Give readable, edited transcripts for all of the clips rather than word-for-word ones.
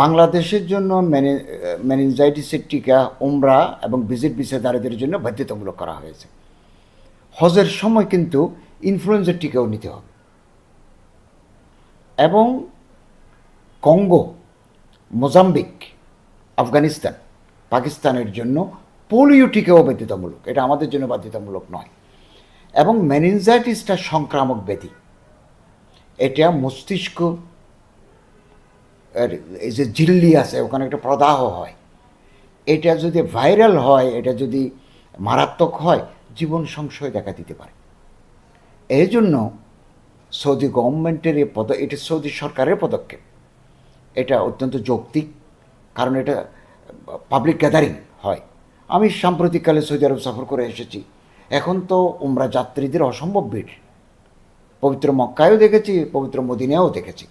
বাংলাদেশের জন্য মেনিনজাইটিসের টিকা উমরা এবং ভিজিট ভিসাদারদের জন্য বাধ্যতামূলক করা হয়েছে। হজের সময় কিন্তু ইনফ্লুয়েঞ্জার টিকাও নিতে হবে। এবং কঙ্গো, মোজাম্বিক, আফগানিস্তান, পাকিস্তানের জন্য পোলিও টিকাও বাধ্যতামূলক। এটা আমাদের জন্য বাধ্যতামূলক নয়। এবং মেনিনজাইটিসটা সংক্রামক ব্যাধি। এটা মস্তিষ্ক এই যে ঝিল্লি আছে ওখানে একটা প্রদাহ হয়। এটা যদি ভাইরাল হয়, এটা যদি মারাত্মক হয়, জীবন সংশয় দেখা দিতে পারে। এই জন্য সৌদি গভর্নমেন্টের এটা সৌদি সরকারের পদক্ষেপ। এটা অত্যন্ত যৌক্তিক, কারণ এটা পাবলিক গ্যাদারিং হয়। আমি সাম্প্রতিককালে সৌদি আরব সফর করে এসেছি। এখন তো উমরা যাত্রীদের অসম্ভব ভিড়। পবিত্র মক্কায়ও দেখেছি, পবিত্র মদিনায়ও দেখেছি।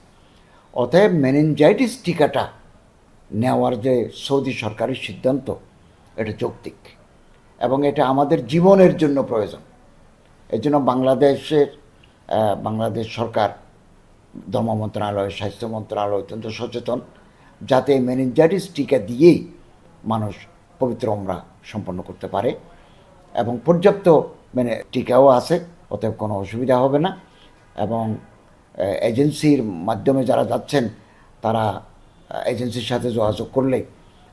অতএব মেনিনজাইটিস টিকাটা নেওয়ার যে সৌদি সরকারের সিদ্ধান্ত, এটা যৌক্তিক এবং এটা আমাদের জীবনের জন্য প্রয়োজন। এর জন্য বাংলাদেশ সরকার, ধর্ম মন্ত্রণালয়, স্বাস্থ্য মন্ত্রণালয় অত্যন্ত সচেতন, যাতে মেনিনজাইটিস টিকা দিয়েই মানুষ পবিত্র উমরা সম্পন্ন করতে পারে। এবং পর্যাপ্ত টিকাও আছে, অতএব কোনো অসুবিধা হবে না। এবং এজেন্সির মাধ্যমে যারা যাচ্ছেন, তারা এজেন্সির সাথে যোগাযোগ করলে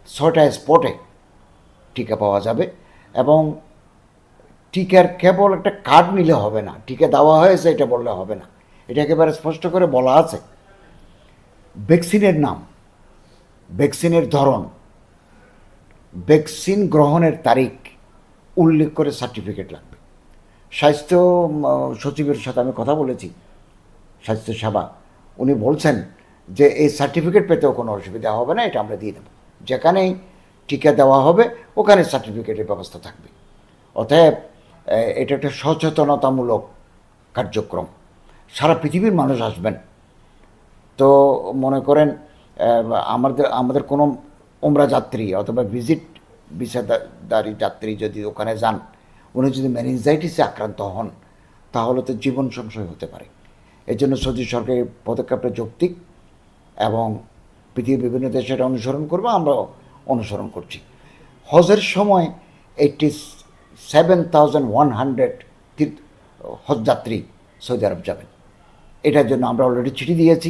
6টা স্পটে টিকা পাওয়া যাবে। এবং টিকার কেবল একটা কার্ড নিলে হবে না, টিকা দেওয়া হয়েছে এটা বললে হবে না। এটা একেবারে স্পষ্ট করে বলা আছে। ভ্যাকসিনের নাম, ভ্যাকসিনের ধরন, ভ্যাকসিন গ্রহণের তারিখ উল্লেখ করে সার্টিফিকেট লাগবে। স্বাস্থ্য সচিবের সাথে আমি কথা বলেছি, স্বাস্থ্য সেবা, উনি বলছেন যে এই সার্টিফিকেট পেতেও কোনো অসুবিধা হবে না, এটা আমরা দিয়ে দেবো। যেখানেই টিকা দেওয়া হবে ওখানে সার্টিফিকেটের ব্যবস্থা থাকবে। অতএব এটা একটা সচেতনতামূলক কার্যক্রম। সারা পৃথিবীর মানুষ আসবেন। তো মনে করেন আমাদের কোনো উমরা যাত্রী অথবা ভিজিট ভিসাদারি যাত্রী যদি ওখানে যান, উনি যদি মেনিনজাইটিসে আক্রান্ত হন, তাহলে তো জীবন সংশয় হতে পারে। এই জন্য সৌদি সরকারের পদক্ষেপটা যৌক্তিক এবং পৃথিবীর বিভিন্ন দেশে এটা অনুসরণ করবে, আমরাও অনুসরণ করছি। হজের সময় 87,100 হজযাত্রী সৌদি আরব যাবেন। এটার জন্য আমরা অলরেডি চিঠি দিয়েছি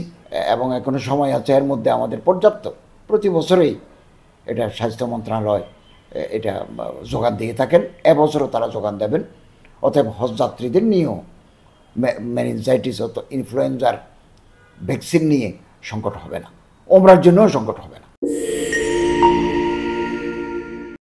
এবং এখনও সময় আছে। এর মধ্যে আমাদের পর্যাপ্ত, প্রতি বছরেই এটা স্বাস্থ্য মন্ত্রণালয় এটা যোগান দিয়ে থাকেন, এবছরও তারা যোগান দেবেন। অতএব হজযাত্রীদের নিয়েও মেনিনজাইটিস অত ইনফ্লুয়েঞ্জার ভ্যাকসিন নিয়ে সংকট হবে না, উমরার জন্যও সংকট হবে না।